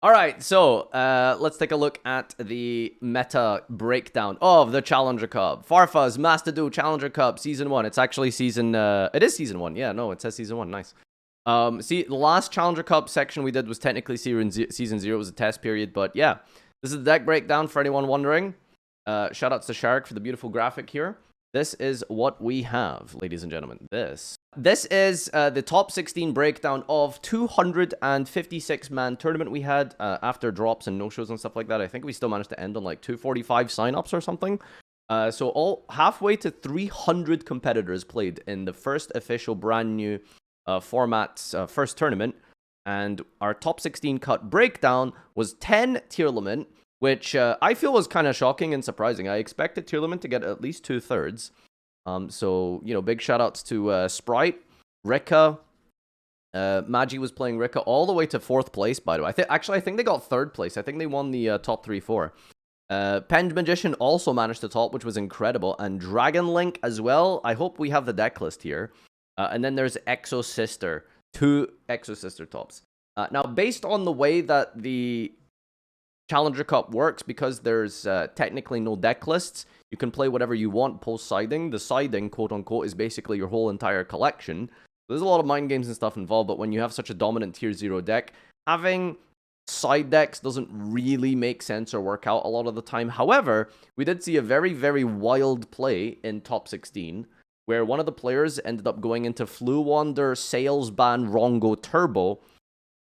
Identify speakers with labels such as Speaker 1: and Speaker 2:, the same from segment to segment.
Speaker 1: All right, so let's take a look at the meta breakdown of the Challenger Cup. Farfaz Master Duel Challenger Cup Season 1. It's actually season... it is Season 1. Yeah, no, it says Season 1. Nice. See, the last Challenger Cup section we did was technically Season 0. It was a test period, but yeah. This is the deck breakdown for anyone wondering. Shoutouts to Shark for the beautiful graphic here. This is what we have, ladies and gentlemen. This is the top 16 breakdown of 256-man tournament we had after drops and no-shows and stuff like that. I think we still managed to end on like 245 sign-ups or something. So all halfway to 300 competitors played in the first official brand new format's first tournament. And our top 16 cut breakdown was 10 tier limit, which I feel was kind of shocking and surprising. I expected tier limit to get at least 2/3. So, you know, big shout-outs to Sprite, Rika. Magi was playing Rika all the way to 4th place, by the way. I think they got 3rd place. I think they won the top 3-4. Pend Magician also managed to top, which was incredible. And Dragon Link as well. I hope we have the deck list here. And then there's Exos Sister. 2 Exos Sister tops. Now, based on the way that the Challenger Cup works, because there's technically no deck lists, you can play whatever you want post-siding. The siding, quote-unquote, is basically your whole entire collection. There's a lot of mind games and stuff involved, but when you have such a dominant Tier 0 deck, having side decks doesn't really make sense or work out a lot of the time. However, we did see a very, very wild play in top 16, where one of the players ended up going into Fluwander, Salesban, Rongo, Turbo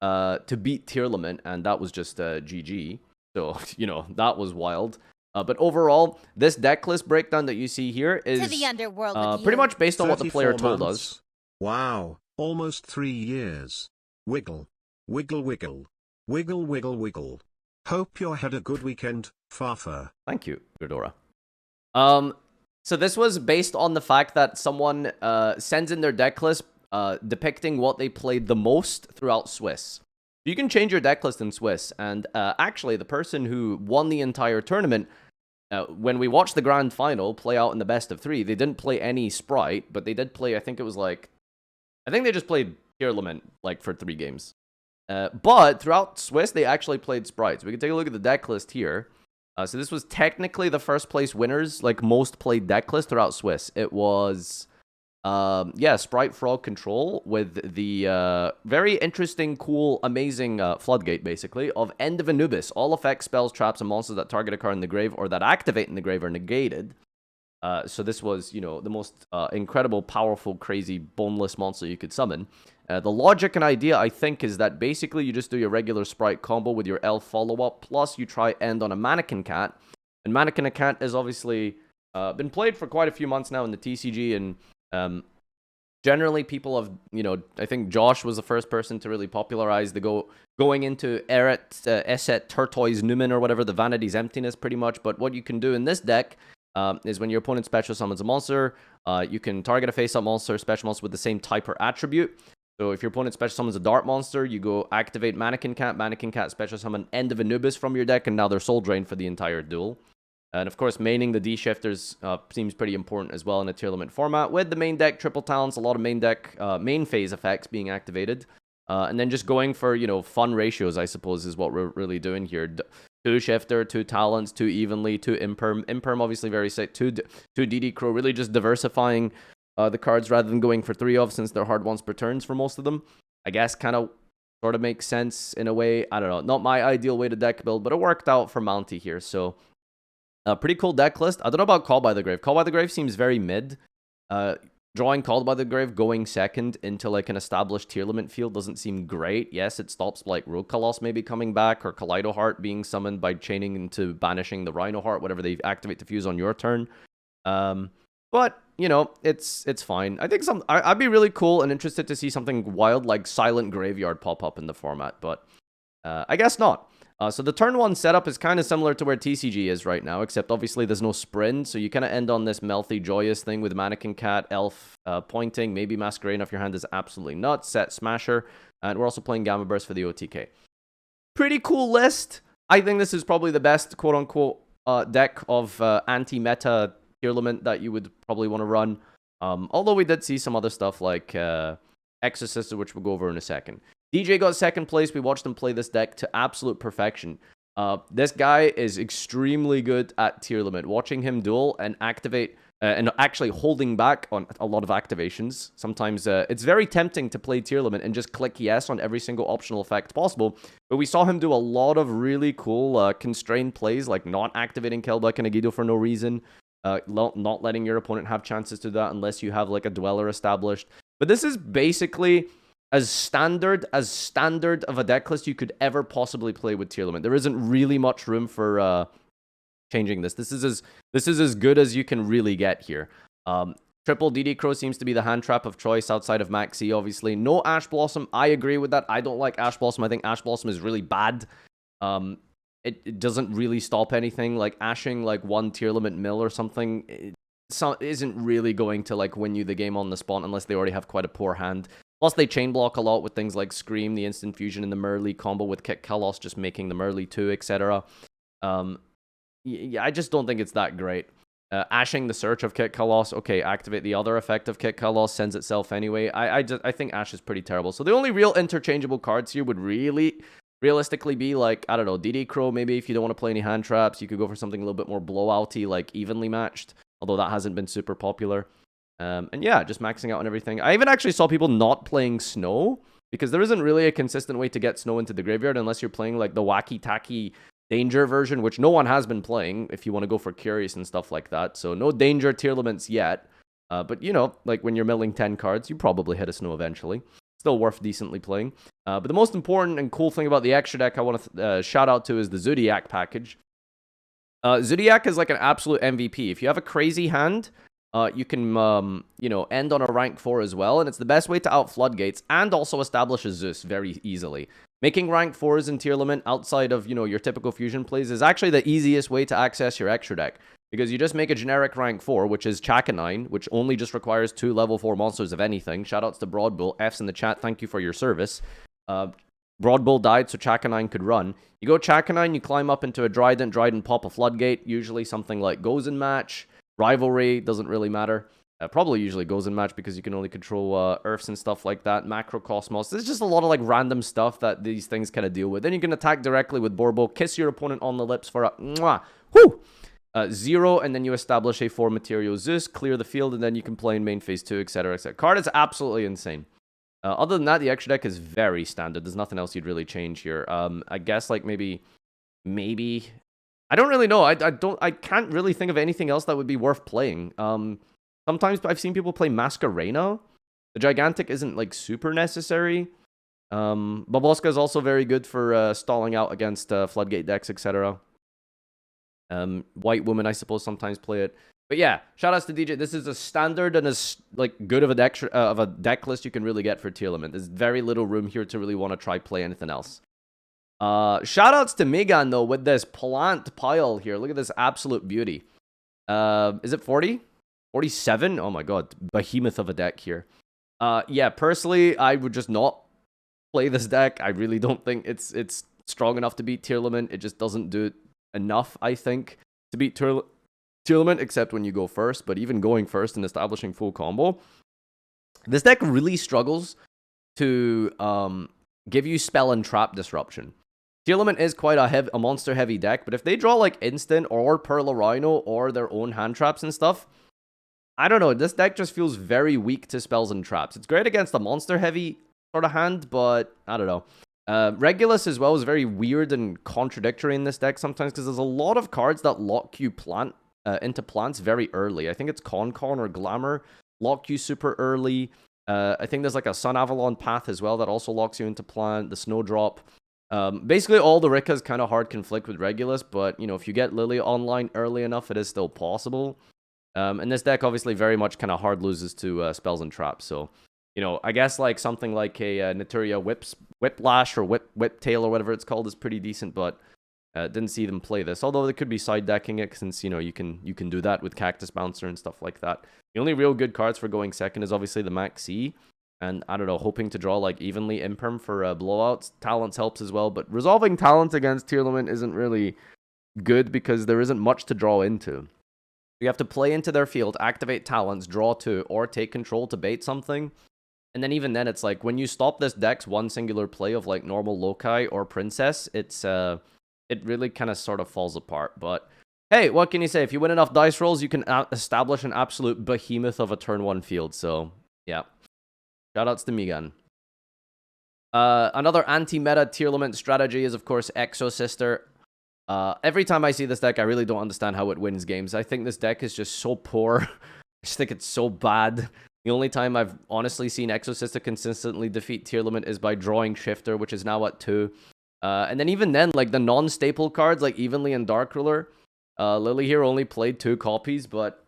Speaker 1: to beat Tier Limit, and that was just GG. So, you know, that was wild. But overall, this deck list breakdown that you see here is
Speaker 2: to the underworld
Speaker 1: pretty much based on what the player told us.
Speaker 3: Wow, almost 3 years. Wiggle. Wiggle, wiggle. Wiggle, wiggle, wiggle. Hope you had a good weekend, Farfa.
Speaker 1: Thank you, Gordora. So this was based on the fact that someone sends in their deck list depicting what they played the most throughout Swiss. You can change your deck list in Swiss, and actually the person who won the entire tournament, when we watched the grand final play out in the best of 3, they didn't play any Sprite, but they did play, I think they just played Tier Limit, like, for 3 games. But throughout Swiss, they actually played Sprites. We can take a look at the deck list here. So this was technically the first place winners, like, most played deck list throughout Swiss. It was... Sprite Frog Control with the very interesting, cool, amazing floodgate, basically, of End of Anubis. All effects, spells, traps, and monsters that target a card in the grave or that activate in the grave are negated. So this was, you know, the most incredible, powerful, crazy, boneless monster you could summon. The logic and idea, I think, is that basically you just do your regular Sprite combo with your elf follow-up, plus you try end on a Mannequin Cat. And Mannequin Cat has obviously been played for quite a few months now in the TCG, and generally people have, you know, I think Josh was the first person to really popularize the going into Eret, Esset, Turtoise, Numen, or whatever, the Vanity's Emptiness, pretty much. But what you can do in this deck is when your opponent special summons a monster, you can target a face-up monster, special monster with the same type or attribute. So if your opponent special summons a dart monster, you go activate Mannequin Cat, special summon End of Anubis from your deck, and now they're soul drained for the entire duel. And of course, maining the D-shifters seems pretty important as well in a tier limit format, with the main deck triple talents, a lot of main deck main phase effects being activated, and then just going for, you know, fun ratios, I suppose, is what we're really doing here. 2 shifter, 2 talents, 2 evenly, 2 imperm obviously very sick, 2 DD Crow, really just diversifying the cards rather than going for 3 of, since they're hard once per turns for most of them. I guess kind of sort of makes sense in a way. I don't know, not my ideal way to deck build, but it worked out for Mounty here, so... pretty cool deck list. I don't know about Call by the Grave. Call by the Grave seems very mid. Drawing Called by the Grave going second into like an established tier limit field doesn't seem great. Yes, it stops like Rogue Colossus maybe coming back, or Kaleido Heart being summoned by chaining into banishing the Rhino Heart, whatever they activate to fuse on your turn. But, you know, it's fine. I think I'd be really cool and interested to see something wild like Silent Graveyard pop up in the format, but I guess not. So the turn 1 setup is kind of similar to where TCG is right now, except obviously there's no sprint, so you kind of end on this Melty Joyous thing with Mannequin Cat, Elf, Pointing, maybe Masquerade if your hand is absolutely nuts, Set Smasher, and we're also playing Gamma Burst for the OTK. Pretty cool list. I think this is probably the best quote-unquote deck of anti-meta tier limit that you would probably want to run, although we did see some other stuff like Exorcist, which we'll go over in a second. DJ got second place. We watched him play this deck to absolute perfection. This guy is extremely good at tier limit. Watching him duel and activate and actually holding back on a lot of activations. Sometimes it's very tempting to play tier limit and just click yes on every single optional effect possible. But we saw him do a lot of really cool constrained plays, like not activating Kelbeck and Agido for no reason. Not letting your opponent have chances to do that unless you have like a Dweller established. But this is basically as standard of a deck list you could ever possibly play with tier limit. There isn't really much room for changing this. This is as good as you can really get here. Triple DD Crow seems to be the hand trap of choice outside of Maxi, obviously. No Ash Blossom. I agree with that. I don't like Ash Blossom. I think Ash Blossom is really bad. It doesn't really stop anything. Like ashing like one tier limit mill or something isn't really going to like win you the game on the spot unless they already have quite a poor hand. Plus, they chain block a lot with things like Scream, the Instant Fusion, and the Merly combo with Kick Kalos, just making the Merly 2, etc. Yeah, I just don't think it's that great. Ashing the Search of Kick Kalos, okay, activate the other effect of Kick Kalos, sends itself anyway. I think Ash is pretty terrible. So the only real interchangeable cards here would realistically be like, I don't know, DD Crow, maybe if you don't want to play any hand traps, you could go for something a little bit more blowouty, like evenly matched, although that hasn't been super popular. And yeah, just maxing out on everything. I even actually saw people not playing Snow, because there isn't really a consistent way to get Snow into the graveyard unless you're playing like the wacky-tacky Danger version, which no one has been playing if you want to go for Curious and stuff like that. So no Danger tier limits yet. But you know, like when you're milling 10 cards, you probably hit a Snow eventually. Still worth decently playing. But the most important and cool thing about the extra deck I want to shout out to is the Zodiac package. Zodiac is like an absolute MVP. If you have a crazy hand, you can, end on a rank 4 as well, and it's the best way to out Floodgates and also establish a Zeus very easily. Making rank 4s in tier limit outside of, your typical fusion plays is actually the easiest way to access your extra deck, because you just make a generic rank 4, which is Chakanine, which only just requires 2 level 4 monsters of anything. Shoutouts to Broadbull. F's in the chat, thank you for your service. Broadbull died so Chakanine could run. You go Chakanine, you climb up into a Dryden pop a Floodgate, usually something like Goes in Match. Rivalry doesn't really matter. Probably usually Goes in Match because you can only control Earths and stuff like that. Macrocosmos. There's just a lot of like random stuff that these things kind of deal with. Then you can attack directly with Borbo, kiss your opponent on the lips for a mwah, whoo! 0, and then you establish a 4 material Zeus, clear the field, and then you can play in main phase 2, etc. etc. Card is absolutely insane. Other than that, the extra deck is very standard. There's nothing else you'd really change here. I guess like maybe I don't really know. I can't really think of anything else that would be worth playing. Sometimes I've seen people play Masquerena. The Gigantic isn't like super necessary. Baboska is also very good for stalling out against Floodgate decks, etc. White Woman, I suppose, sometimes play it. But yeah, shoutouts to DJ. This is a standard and as like good of a deck list you can really get for tier limit. There's very little room here to really want to try play anything else. Shoutouts to Megan though with this plant pile here. Look at this absolute beauty. Is it 40? 47? Oh my god, behemoth of a deck here. Yeah, personally, I would just not play this deck. I really don't think it's strong enough to beat tier limit. It just doesn't do enough, I think, to beat tier limit, except when you go first. But even going first and establishing full combo, this deck really struggles to give you spell and trap disruption. Tier limit is quite a monster heavy deck, but if they draw like instant or Perla Rhino or their own hand traps and stuff, I don't know, this deck just feels very weak to spells and traps. It's great against a monster heavy sort of hand, but I don't know. Regulus as well is very weird and contradictory in this deck sometimes, because there's a lot of cards that lock you into plants very early. I think it's Con or Glamour lock you super early. I think there's like a Sun Avalon path as well that also locks you into plant, the Snowdrop. Basically all the Rikkas kind of hard conflict with Regulus, but if you get Lily online early enough, it is still possible. And this deck obviously very much kind of hard loses to spells and traps. So, I guess like something like a Naturia Whiplash or Whiptail or whatever it's called is pretty decent, but didn't see them play this. Although they could be side decking it since you can do that with Cactus Bouncer and stuff like that. The only real good cards for going second is obviously the Maxi, and I don't know, hoping to draw like evenly Imperm for blowouts. Talents helps as well, but resolving Talents against tier limit isn't really good because there isn't much to draw into. You have to play into their field, activate Talents, draw 2, or take control to bait something. And then even then, it's like, when you stop this deck's one singular play of, like, normal Loci or Princess, it really kind of sort of falls apart. But, hey, what can you say? If you win enough dice rolls, you can establish an absolute behemoth of a turn 1 field. So, yeah. Shoutouts to Migan. Another anti-meta tier limit strategy is, of course, Exo Sister. Every time I see this deck, I really don't understand how it wins games. I think this deck is just so poor. I just think it's so bad. The only time I've honestly seen Exo Sister consistently defeat tier limit is by drawing Shifter, which is now at 2. And then even then, like, the non-staple cards, like Evenly and Dark Ruler, Lily here only played 2 copies, but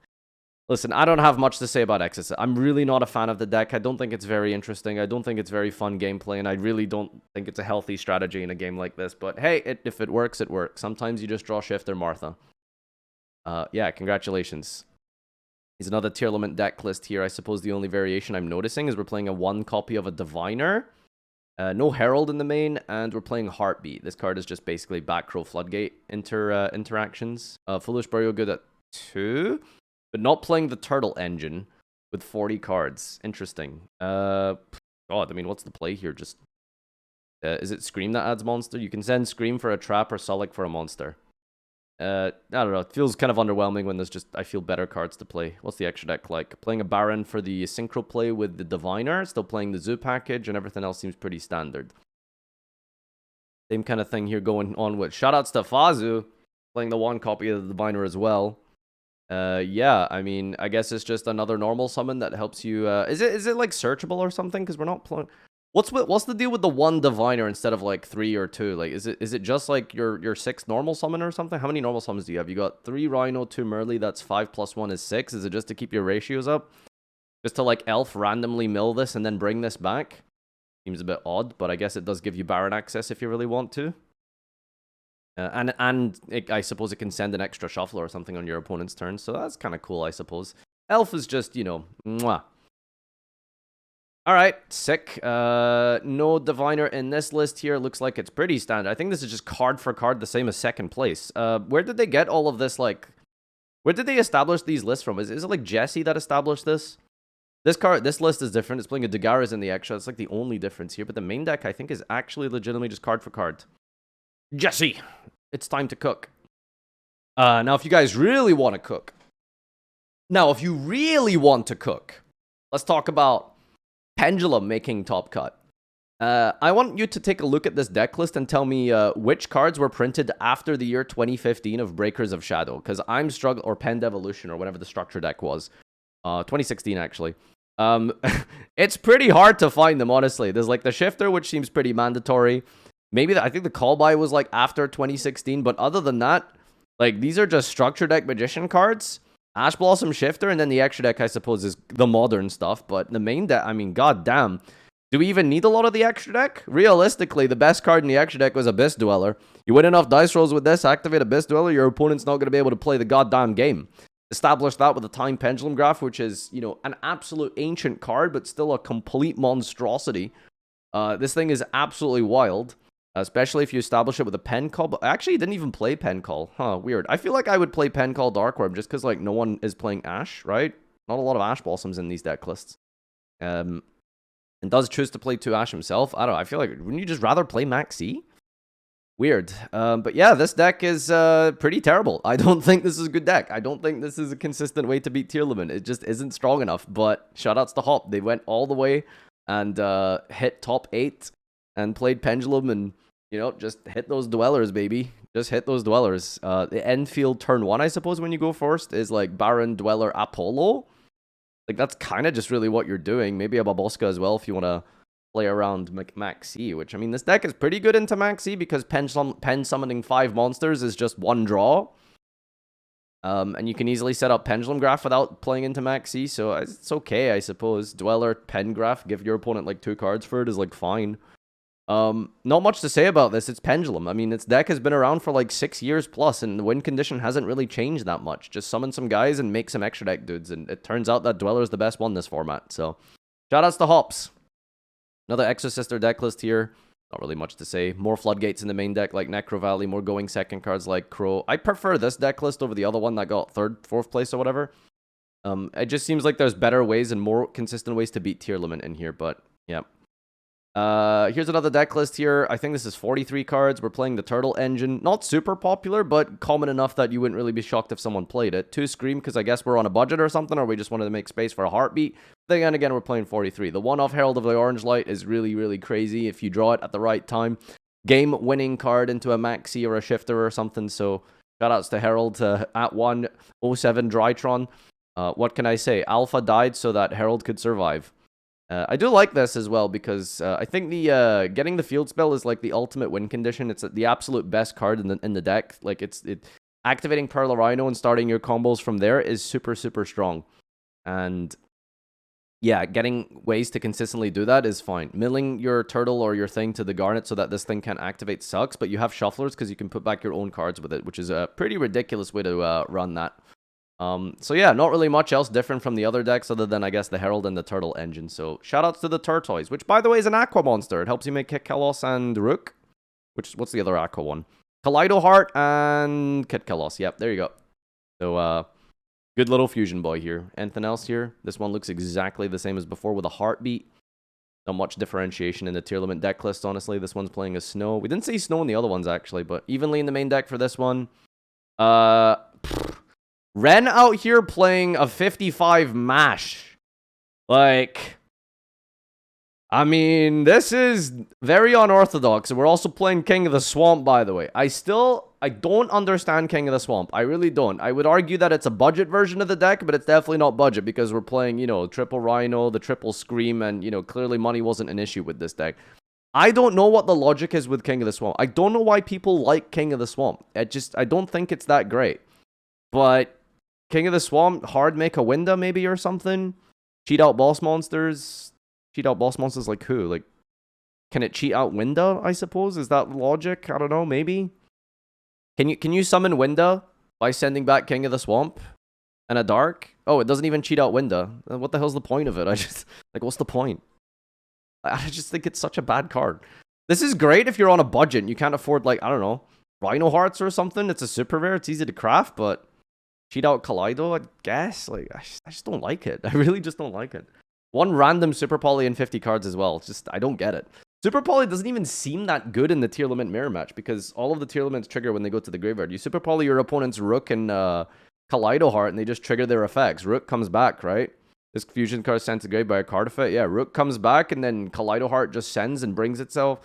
Speaker 1: listen, I don't have much to say about Exos. I'm really not a fan of the deck. I don't think it's very interesting. I don't think it's very fun gameplay, and I really don't think it's a healthy strategy in a game like this. But hey, if it works, it works. Sometimes you just draw Shifter Martha. Yeah, congratulations. He's another tier limit deck list here. I suppose the only variation I'm noticing is we're playing a 1 copy of a Diviner. No Herald in the main, and we're playing Heartbeat. This card is just basically back row Floodgate interactions. Foolish Burial good at 2. But not playing the Turtle Engine with 40 cards. Interesting. God, I mean, what's the play here? Just is it Scream that adds monster? You can send Scream for a trap or Sulik for a monster. I don't know. It feels kind of underwhelming when there's just, I feel, better cards to play. What's the extra deck like? Playing a Baron for the Synchro play with the Diviner. Still playing the Zoo package, and everything else seems pretty standard. Same kind of thing here going on with shoutouts to Fazu. Playing the 1 copy of the Diviner as well. Yeah, I mean, I guess it's just another normal summon that helps you. Is it like searchable or something? Because we're not playing. What's the deal with the 1 Diviner instead of like 3 or 2? Like, is it just like your 6th normal summon or something? How many normal summons do you have? You got 3 Rhino, 2 Merly. That's 5 plus 1 is 6. Is it just to keep your ratios up? Just to like Elf randomly mill this and then bring this back? Seems a bit odd, but I guess it does give you Baron access if you really want to. I suppose it can send an extra shuffler or something on your opponent's turn, so that's kind of cool, I suppose. Elf is just, you know, mwah. Alright, sick. No Diviner in this list here. Looks like it's pretty standard. I think this is just card for card the same as 2nd place. Where did they get all of this, like... Where did they establish these lists from? Is it like Jesse that established this? This list is different. It's playing a Dagaras in the extra. It's like the only difference here, but the main deck, I think, is actually legitimately just card for card. Jesse, it's time to cook. Now, if you guys really want to cook. Now, if you really want to cook, let's talk about Pendulum making top cut. I want you to take a look at this deck list and tell me which cards were printed after the year 2015 of Breakers of Shadow, because I'm struggling, or Pen Devolution, or whatever the structure deck was. 2016, actually. It's pretty hard to find them, honestly. There's like the Shifter, which seems pretty mandatory. Maybe I think the call by was like after 2016, but other than that, like these are just structure deck magician cards, Ash Blossom Shifter, and then the extra deck I suppose is the modern stuff. But the main deck, I mean, goddamn, do we even need a lot of the extra deck? Realistically, the best card in the extra deck was Abyss Dweller. You win enough dice rolls with this, activate Abyss Dweller, your opponent's not going to be able to play the goddamn game. Establish that with the Time Pendulum Graph, which is, you know, an absolute ancient card, but still a complete monstrosity. This thing is absolutely wild. Especially if you establish it with a pen call. But actually, didn't even play pen call. Huh, weird. I feel like I would play pen call Darkworm just because, like, no one is playing Ash, right? Not a lot of Ash Blossoms in these deck lists. And does choose to play 2 Ash himself. I don't know. I feel like, wouldn't you just rather play Maxi? Weird. But yeah, this deck is pretty terrible. I don't think this is a good deck. I don't think this is a consistent way to beat tier limit. It just isn't strong enough. But shoutouts to Hop. They went all the way and hit top 8 and played Pendulum and, you know, just hit those Dwellers, baby. Just hit those Dwellers. The end field turn 1, I suppose, when you go first, is like Baron, Dweller, Apollo. Like, that's kind of just really what you're doing. Maybe a Baboska as well if you want to play around Maxi, which, I mean, this deck is pretty good into Maxi because pen summoning 5 monsters is just 1 draw. And you can easily set up Pendulum Graph without playing into Maxi, so it's okay, I suppose. Dweller, Pen Graph, give your opponent like 2 cards for it is like fine. Not much to say about this. It's Pendulum. I mean, its deck has been around for like 6 years plus, and the win condition hasn't really changed that much. Just summon some guys and make some extra deck dudes, and it turns out that Dweller is the best one this format. So, shoutouts to Hops. Another Exosister deck list here. Not really much to say. More Floodgates in the main deck like Necro Valley, more going second cards like Crow. I prefer this deck list over the other one that got 3rd, 4th place or whatever. It just seems like there's better ways and more consistent ways to beat tier limit in here, but yeah. Here's another deck list here. I think this is 43 cards. We're playing the Turtle Engine. Not super popular, but common enough that you wouldn't really be shocked if someone played it. 2 Scream, because I guess we're on a budget or something, or we just wanted to make space for a Heartbeat. Then again, we're playing 43. The one-off Herald of the Orange Light is really, really crazy if you draw it at the right time. Game-winning card into a Maxi or a Shifter or something, so shoutouts to Herald at 107 Drytron. What can I say? Alpha died so that Herald could survive. I do like this as well because I think the getting the field spell is like the ultimate win condition. It's the absolute best card in the deck. Like activating Pearl Rhino and starting your combos from there is super strong. And yeah, getting ways to consistently do that is fine. Milling your turtle or your thing to the Garnet so that this thing can't activate sucks, but you have shufflers because you can put back your own cards with it, which is a pretty ridiculous way to run that. So yeah, not really much else different from the other decks other than, I guess, the Herald and the Turtle Engine. So shoutouts to the Turtoise, which, by the way, is an Aqua monster. It helps you make Kit Kalos and Rook. What's the other Aqua one? Kaleido Heart and Kit Kalos. Yep, there you go. So, good little fusion boy here. Anything else here? This one looks exactly the same as before with a Heartbeat. Not much differentiation in the tier limit deck list, honestly. This one's playing as Snow. We didn't see Snow in the other ones, actually, but evenly in the main deck for this one. Ren out here playing a 55 mash. Like, I mean, this is very unorthodox. We're also playing King of the Swamp, by the way. I don't understand King of the Swamp. I really don't. I would argue that it's a budget version of the deck, but it's definitely not budget because we're playing, you know, triple Rhino, the triple Scream, and, you know, clearly money wasn't an issue with this deck. I don't know what the logic is with King of the Swamp. I don't know why people like King of the Swamp. I don't think it's that great. But King of the Swamp, hard make a window maybe or something. Cheat out boss monsters. Cheat out boss monsters like who? Like, can it cheat out window, I suppose? Is that logic? I don't know, maybe. Can you summon window by sending back King of the Swamp and a dark? Oh, it doesn't even cheat out window. What the hell's the point of it? What's the point? I just think it's such a bad card. This is great if you're on a budget and you can't afford, like, I don't know, Rhino Hearts or something. It's a super rare. It's easy to craft, but cheat out Kaleido, I guess. Like, I just don't like it. I really just don't like it. One random Super Poly in 50 cards as well. It's just, I don't get it. Super Poly doesn't even seem that good in the tier limit mirror match because all of the tier limits trigger when they go to the graveyard. You Super Poly your opponent's Rook and Kaleido Heart and they just trigger their effects. Rook comes back, right? This fusion card sent to grave by a card effect. Yeah, Rook comes back and then Kaleido Heart just sends and brings itself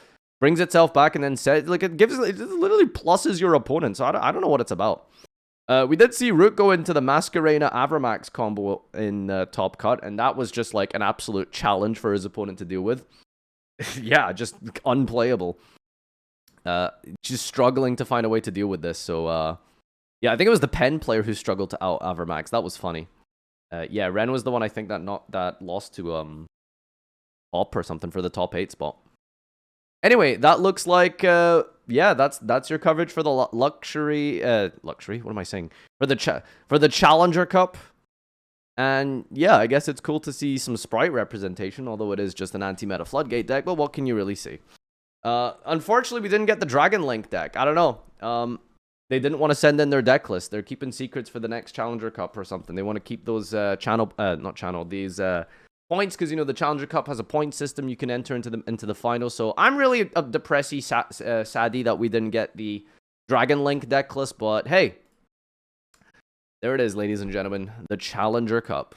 Speaker 1: back and then says, like, it literally pluses your opponent. So I don't know what it's about. We did see Rook go into the Masquerena Avramax combo in Top Cut, and that was just like an absolute challenge for his opponent to deal with. Yeah, just unplayable. Just struggling to find a way to deal with this. So, yeah, I think it was the Pen player who struggled to out Avramax. That was funny. Yeah, Ren was the one I think that lost to Pop or something for the top 8 spot. Anyway, that looks like yeah, that's your coverage for the luxury. What am I saying? For the Challenger Cup. And yeah, I guess it's cool to see some sprite representation, although it is just an anti-meta Floodgate deck. But what can you really see? Unfortunately, we didn't get the Dragon Link deck. I don't know. They didn't want to send in their deck list. They're keeping secrets for the next Challenger Cup or something. They want to keep those these points because, you know, the Challenger Cup has a point system. You can enter into the final. So I'm really a depressy saddy that we didn't get the Dragon Link deck list. But hey, there it is, ladies and gentlemen, the Challenger Cup.